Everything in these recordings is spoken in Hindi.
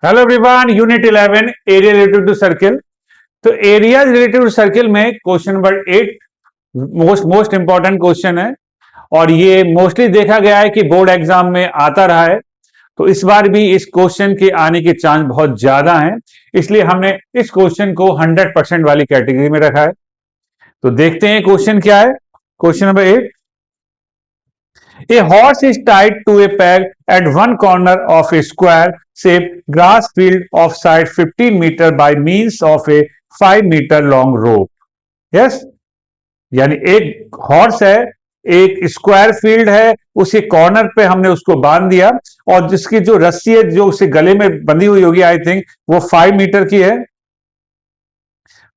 Hello everyone, unit 11 area related to circle. तो एरिया रिलेटेड टू सर्किल में question number 8 most most important question है और ये मोस्टली देखा गया है कि बोर्ड एग्जाम में आता रहा है। तो इस बार भी इस क्वेश्चन के आने के चांस बहुत ज्यादा हैं, इसलिए हमने इस क्वेश्चन को 100% वाली कैटेगरी में रखा है। तो देखते हैं क्वेश्चन क्या है। Question number 8। A horse is tied to a peg at one corner of a square-shaped grass field of side 15 meter by means of a 5 meter long rope. Yes? यानी एक हॉर्स है, एक स्क्वायर फील्ड है, उसी कॉर्नर पे हमने उसको बांध दिया और जिसकी जो रस्सी है जो उसे गले में बंधी हुई होगी, आई थिंक वो 5 मीटर की है।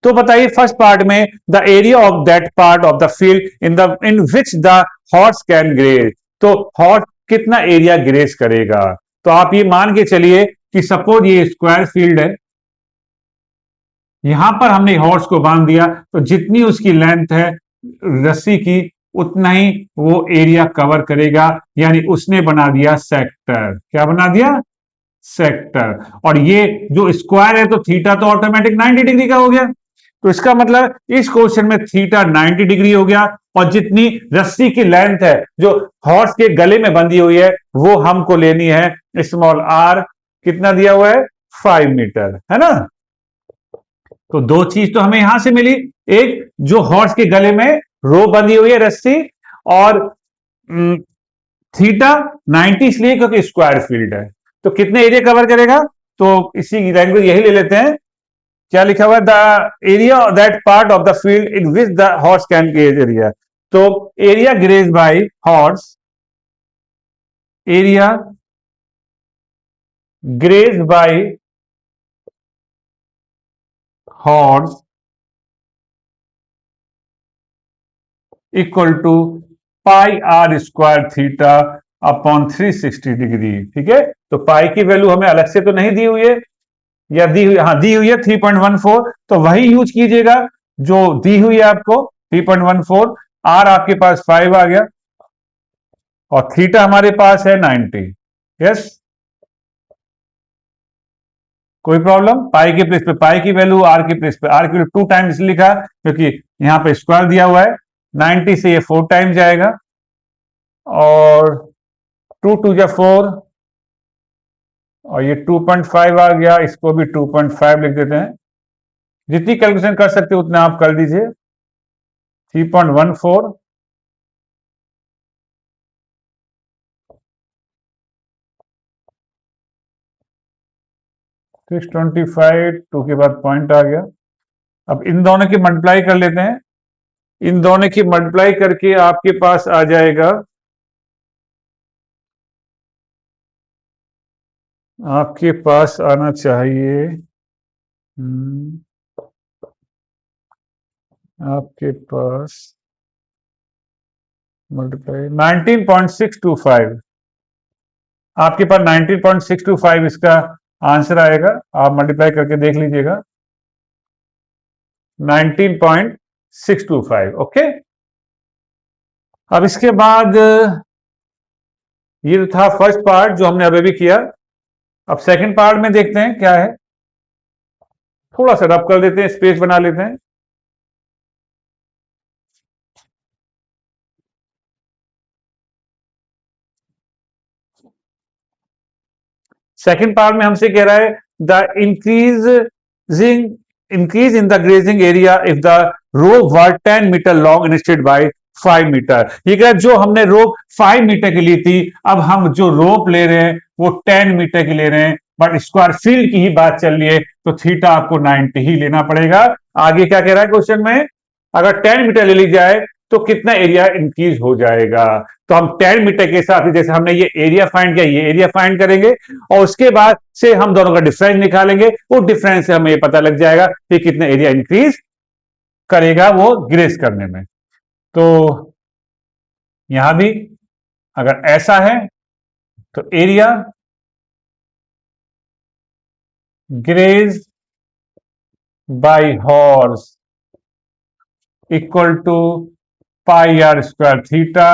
तो बताइए फर्स्ट पार्ट में the area of that part of the field in which the horse can graze. तो हॉर्स कितना एरिया ग्रेज करेगा। तो आप ये मान के चलिए कि सपोज ये स्क्वायर फील्ड है, यहां पर हमने हॉर्स को बांध दिया तो जितनी उसकी लेंथ है रस्सी की उतना ही वो एरिया कवर करेगा, यानी उसने बना दिया सेक्टर। क्या बना दिया? सेक्टर। और ये जो स्क्वायर है तो थीटा तो ऑटोमेटिक 90 डिग्री का हो गया। तो इसका मतलब इस क्वेश्चन में थीटा 90 डिग्री हो गया और जितनी रस्सी की लेंथ है जो हॉर्स के गले में बंधी हुई है वो हमको लेनी है स्मॉल आर। कितना दिया हुआ है? 5 मीटर, है ना। तो दो चीज तो हमें यहां से मिली, एक जो हॉर्स के गले में रो बंधी हुई है रस्सी, और थीटा 90 इसलिए क्योंकि स्क्वायर फील्ड है। तो कितने एरिया कवर करेगा? तो इसी लैंग्वेज यही ले लेते हैं। क्या लिखा हुआ है? The area that part of the field in which the horse can graze area. तो area graze by horse, area graze by horse equal to pi r square theta upon 360 degree. ठीक है, तो पाई की वैल्यू हमें अलग से तो नहीं दी हुई है, या दी हुई, हाँ दी हुई है 3.14, तो वही यूज कीजिएगा जो दी हुई है आपको 3.14। आर आपके पास 5 आ गया और थीटा हमारे पास है 90। यस, कोई प्रॉब्लम? पाई के प्लेस पे पाई की वैल्यू, आर के प्लेस पे आर की वैल्यू 2 टाइम्स लिखा क्योंकि यहां पे स्क्वायर दिया हुआ है। 90 से ये 4 टाइम्स जाएगा और 2 टू जा 4 और ये 2.5 आ गया, इसको भी 2.5 लिख देते हैं। जितनी कैलकुलेशन कर सकते हो उतना आप कर दीजिए। 3.14 625, 2 के बाद पॉइंट आ गया। अब इन दोनों की मल्टीप्लाई कर लेते हैं। इन दोनों की मल्टीप्लाई करके आपके पास आ जाएगा, आपके पास आना चाहिए आपके पास मल्टीप्लाई 19.625। आपके पास 19.625 इसका आंसर आएगा। आप मल्टीप्लाई करके देख लीजिएगा, 19.625। ओके, अब इसके बाद ये था फर्स्ट पार्ट जो हमने अभी भी किया। अब सेकंड पार्ट में देखते हैं क्या है। थोड़ा सा रब कर देते हैं, स्पेस बना लेते हैं। सेकंड पार्ट में हमसे कह रहा है the increase in the grazing area if the rope were 10 metre long instead by 5 metre. ये कह जो हमने रोप 5 मीटर की ली थी, अब हम जो रोप ले रहे हैं वो 10 मीटर की ले रहे हैं, बट स्क्वायर फील्ड की ही बात चल रही है तो थीटा आपको 90 ही लेना पड़ेगा। आगे क्या कह रहा है क्वेश्चन में? अगर 10 मीटर ले ली जाए तो कितना एरिया इंक्रीज हो जाएगा। तो हम 10 मीटर के हिसाब से जैसे हमने ये एरिया फाइंड किया, ये एरिया फाइंड करेंगे और उसके बाद से हम दोनों का डिफरेंस निकालेंगे। वो डिफरेंस से हमें ये पता लग जाएगा कि कितना एरिया इंक्रीज करेगा वो ग्रेस करने में। तो यहां भी अगर ऐसा है तो area graze by horse equal to pi r square theta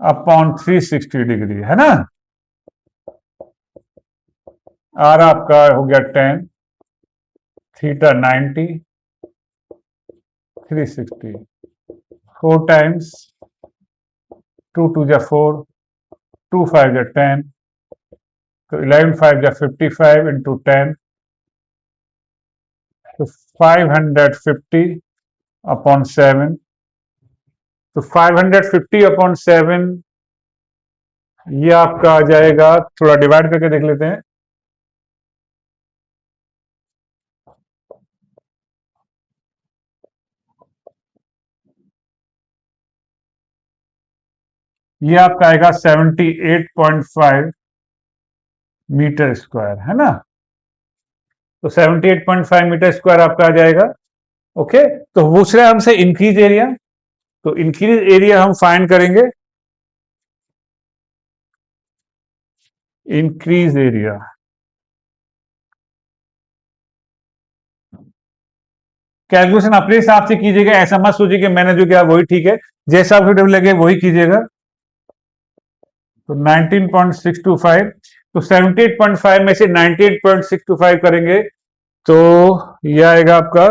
upon 360 degree, है ना। आर आपका हो गया 10, थीटा 90, 360, 4 टाइम्स 2 2 जा 4, 2 5 जा 10, तो 11 5 जा 55 इंटू 10, तो 550 अपॉन 7, तो 550 अपॉन 7 ये आपका आ जाएगा, थोड़ा डिवाइड करके देख लेते हैं। ये आपका आएगा 78.5 मीटर स्क्वायर, है ना। तो 78.5 मीटर स्क्वायर आपका आ जाएगा। ओके, तो पूछ रहे हैं हमसे इंक्रीज एरिया, तो इंक्रीज एरिया हम फाइंड करेंगे। इंक्रीज एरिया, कैलकुलेशन अपने हिसाब से कीजिएगा, ऐसा मत सोचिए कि मैंने जो किया वही ठीक है, जैसा आपको लगे वही कीजिएगा। तो 19.625, तो 78.5 में से 98.625 करेंगे तो यह आएगा आपका,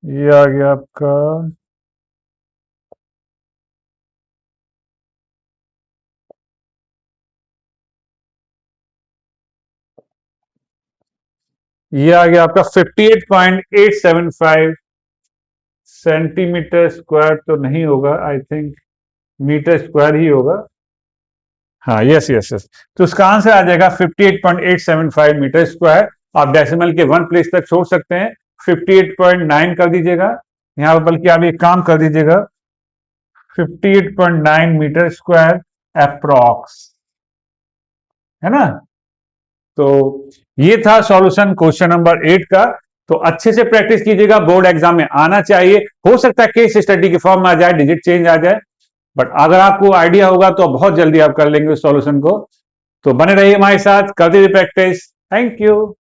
ये आ गया आपका ये आ गया आपका 58.875 सेंटीमीटर स्क्वायर, तो नहीं होगा, आई थिंक मीटर स्क्वायर ही होगा। हाँ, यस यस यस, तो उसका आंसर आ जाएगा 58.875 मीटर स्क्वायर। आप डेसिमल के 1 प्लेस तक छोड़ सकते हैं, 58.9 कर दीजिएगा यहाँ पर, बल्कि आप एक काम कर दीजिएगा 58.9 मीटर स्क्वायर अप्रॉक्स, है ना। तो ये था सॉल्यूशन क्वेश्चन नंबर 8 का। तो अच्छे से प्रैक्टिस कीजिएगा, बोर्ड एग्जाम में आना चाहिए। हो सकता है केस स्टडी की फॉर्म में आ जाए, डिजिट चेंज आ जाए, बट अगर आपको आइडिया होगा तो बहुत जल्दी आप कर लेंगे उस सॉल्यूशन को। तो बने रहिए हमारे साथ, करते रहिए प्रैक्टिस। Thank you.